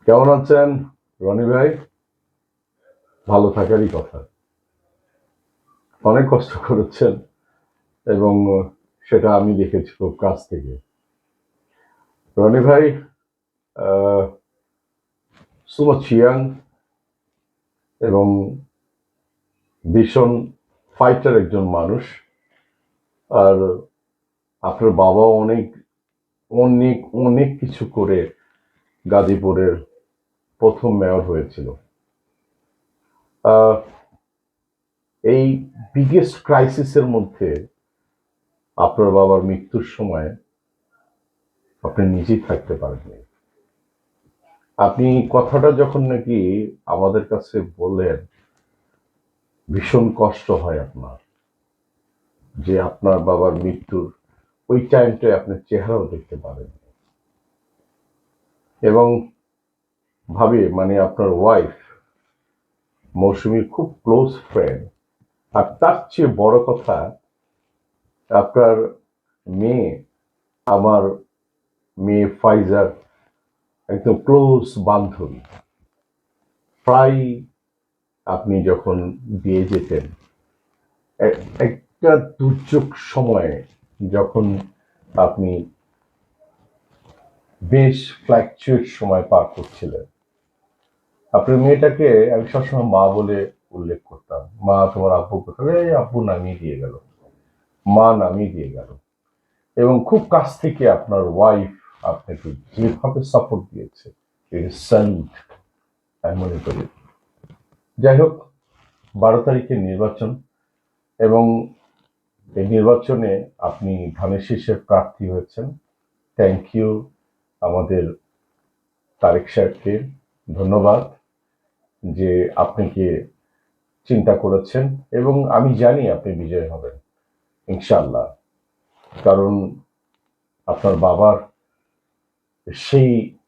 কেমন আছেন রনি ভাই? ভালো থাকারই কথা। অনেক কষ্ট করেছেন এবং সেটা আমি দেখেছি খুব কাছ থেকে। রনি ভাই so much young এবং ভীষণ ফাইটার একজন মানুষ। আর আপনার বাবাও অনেক অনেক অনেক কিছু করে গাজীপুরের প্রথম মেয়র হয়েছিল। আহ, এই বিগেস্ট ক্রাইসিসের মধ্যে আপনার বাবার মৃত্যুর সময় আপনি নিজেই থাকতে পারেননি। আপনি কথাটা যখন নাকি আমাদের কাছে বললেন, ভীষণ কষ্ট হয় আপনার যে আপনার বাবার মৃত্যুর ওই টাইমটায় আপনার চেহারাও দেখতে পারেন এবং ভাবে মানে আপনার ওয়াইফ মৌসুমীর খুব ক্লোজ ফ্রেন্ড। আর তার চেয়ে বড় কথা, আপনার মেয়ে, আমার মেয়ে ফাইজার একদম ক্লোজ বান্ধবী। প্রায় আপনি যখন দিয়ে যেতেন একটা দুর্যোগ সময়ে, যখন আপনি বেশ ফ্ল্যাকচুয়েট সময় পার করছিলেন, আপনার মেয়েটাকে আমি সবসময় মা বলে উল্লেখ করতাম। মা, তোমার আব্বু কোথায়? এই আব্বু নামিয়ে দিয়ে গেল, মা নামিয়ে দিয়ে গেল। এবং খুব কাছ থেকে আপনার ওয়াইফ আপনাকে যেভাবে সাপোর্ট দিয়েছে, স্যালুট আমি মনে করি। যাই হোক, 12 তারিখের নির্বাচন এবং এই নির্বাচনে আপনি ধানের শীষের প্রার্থী হয়েছেন। থ্যাংক ইউ আমাদের তারেক সাহেবকে, ধন্যবাদ যে আপনাকে চিন্তা করেছেন এবং আমি জানি আপনি বিজয় হবেন ইনশাআল্লাহ। কারণ আপনার বাবার সেই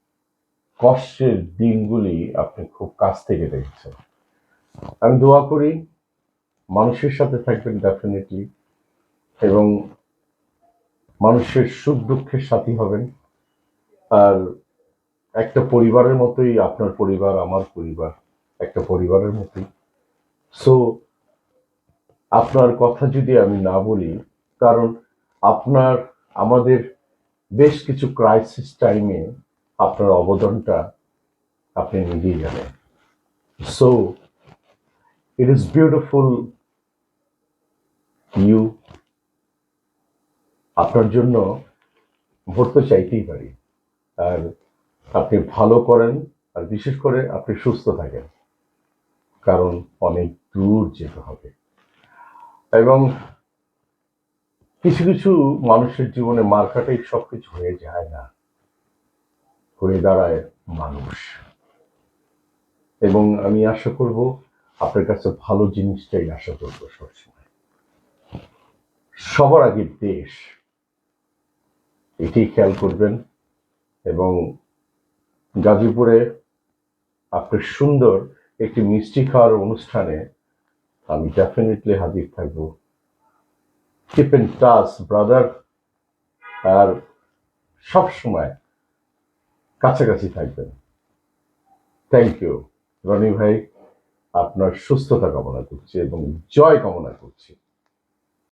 কষ্টের দিনগুলি আপনি খুব কাছ থেকে দেখেছেন। আমি দোয়া করি মানুষের সাথে থাকবেন ডেফিনেটলি এবং মানুষের সুখ দুঃখের সাথী হবেন। আর একটা পরিবারের মতোই আপনার পরিবার, আমার পরিবার একটা পরিবারের মতোই। সো আপনার কথা যদি আমি না বলি, কারণ আপনার আমাদের বেশ কিছু ক্রাইসিস টাইমে আপনার অবদানটা আপনি নিজেই জানেন। So it is beautiful you. আপনার জন্য ভোট তো চাইতেই পারি। আর আপনি ভালো করেন, আর বিশেষ করে আপনি সুস্থ থাকেন, কারণ অনেক দূর যেতে হবে। এবং কিছু কিছু মানুষের জীবনে মার্কাটাই সবকিছু হয়ে যায় না, হয়ে দাঁড়ায় মানুষ। এবং আমি আশা করব আপনার কাছে ভালো জিনিসটাই আশা করবো সবসময়। সবার আগে দেশ, এটি খেয়াল করবেন। এবং গাজীপুরে আপনার সুন্দর একটি মিষ্টি খাওয়ার অনুষ্ঠানে আমি ডেফিনেটলি হাজির থাকবো। Keep in touch brother. আর সব সময় কাছাকাছি থাকবেন। থ্যাংক ইউ রনি ভাই। আপনার সুস্থতা কামনা করছি এবং জয় কামনা করছি।